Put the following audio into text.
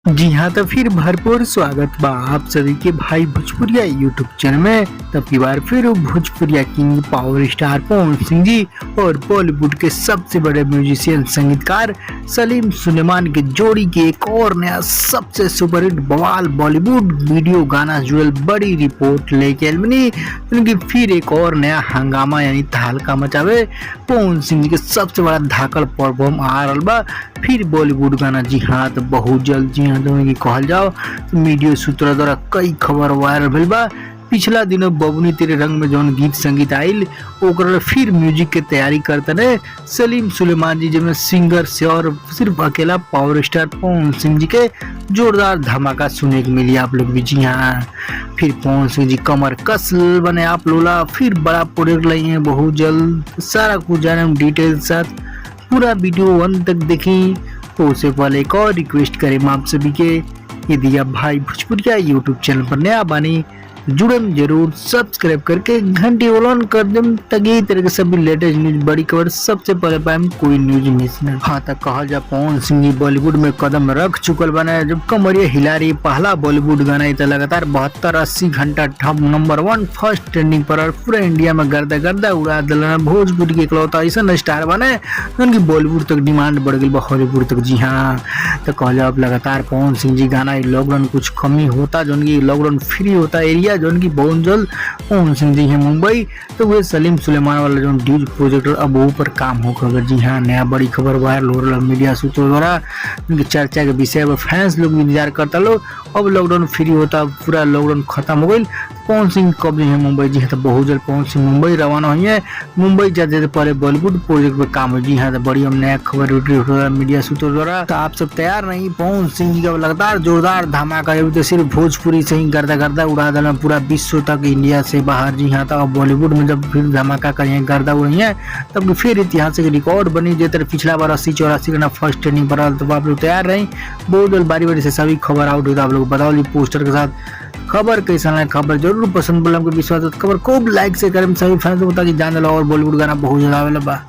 जी हाँ, तो फिर भरपूर स्वागत बा आप सभी के भाई भोजपुरिया यूट्यूब चैनल में। तब की बार फिर भोजपुरिया king power star Pawan Singh ji और बॉलीवुड के सबसे बड़े म्यूजिशियन संगीतकार सलीम सुलेमान के जोड़ी की एक और नया सबसे सुपरहिट बवाल बॉलीवुड वीडियो गाना जुड़ल बड़ी रिपोर्ट लेके आइल बनी। उनकी फिर एक और नया हंगामा यानी तहलका मचावे पवन सिंह जी के सबसे बड़ा धाकड़ परफॉर्म आ रहा बा फिर बॉलीवुड गाना। जी हाँ, तो बहुत जल्द जी हाँ तो कहल जाओ तो मीडिया सूत्रों द्वारा कई खबर वायरल भइल बा। पिछला दिनों बबुनी तेरे रंग में जौन गीत संगीत आइल ओकरा फिर म्यूजिक के तैयारी करते रहे सलीम सुलेमान जी, जिसमें सिंगर से और सिर्फ अकेला पावर स्टार पवन सिंह जी के जोरदार धमाका सुनने को मिली आप लोग भी। जी हाँ, फिर पवन सिंह जी कमर कस बने आप लोला फिर बड़ा प्रोजेक्ट लाई है बहुत जल्द। सारा कुछ जाने डिटेल साथ पूरा वीडियो अंत तक देखें। तो उससे पहले एक और रिक्वेस्ट करें आप सभी के, यदि आप भाई भोजपुरिया यूट्यूब चैनल पर नया बने जुड़म जरूर सब्सक्राइब करके घंटी ऑन कर दें ताकि इस तरह के सभी लेटेस्ट न्यूज बड़ी खबर सबसे पहले पाए कोई न्यूज मिस न। हाँ तक कहा जा पवन सिंह जी बॉलीवुड में कदम रख चुकल बना जब कमरिया हिला रही पहला बॉलीवुड गाना लगातार 72-80 घंटा टॉप नंबर 1 फर्स्ट ट्रेंडिंग पर और पूरे इंडिया में गर्दा गर्दा उड़ा दिला। भोजपुरी के इकलौता ऐसा स्टार बने उनकी बॉलीवुड तक डिमांड बढ़ गई हॉलीवुड तक। जी हाँ, तो कहा जाए अब लगातार पवन सिंह जी गाना लॉकडाउन कुछ कमी होता जो उनकी लॉकडाउन फ्री होता एरिया जो उनकी बहुत जल्द पवन सिंह जी है मुंबई, तो वे सलीम सुलेमान वाला जो ड्यूज प्रोजेक्ट अब वो पर काम होगा। जी हाँ, नया बड़ी खबर वायरल हो रहा मीडिया सूत्रों द्वारा उनकी चर्चा के विषय पर फैंस लोग भी इंतजार करता लो। अब लॉकडाउन फ्री होता पूरा लॉकडाउन खत्म हो गई पवन सिंह कब है मुंबई। जी हाँ, तो बहुत जल्द पवन सिंह मुंबई रवाना हुई है। मुंबई जाते पहले बॉलीवुड प्रोजेक्ट पे काम है। जी हाँ, तो बड़ी हम नया खबर मीडिया सूत्रों द्वारा। तो आप सब तैयार नहीं, पवन सिंह जी का लगातार जोरदार धमाका है। तो सिर्फ भोजपुरी से ही गर्दा गर्दा उड़ा देना पूरा विश्व तक इंडिया से बाहर। जी हाँ, तो बॉलीवुड में जब फिर धमाका करिए गर्दा उड़ी है तब फिर ऐतिहासिक रिकॉर्ड बनी जैसे पिछला बार 80-84 का फर्स्ट ट्रेनिंग पर। तो आप लोग तैयार रही, बहुत जल्द बारी बारी से सभी खबर आउट हुई तो आप लोग बताओ पोस्टर के साथ खबर कैसा लगा। खबर जरूर पसंद बोला विश्वास खबर खूब लाइक से करें सभी फैंस को ताकि जान लो और बॉलीवुड गाना बहुत ज्यादा अवेलेबल बा।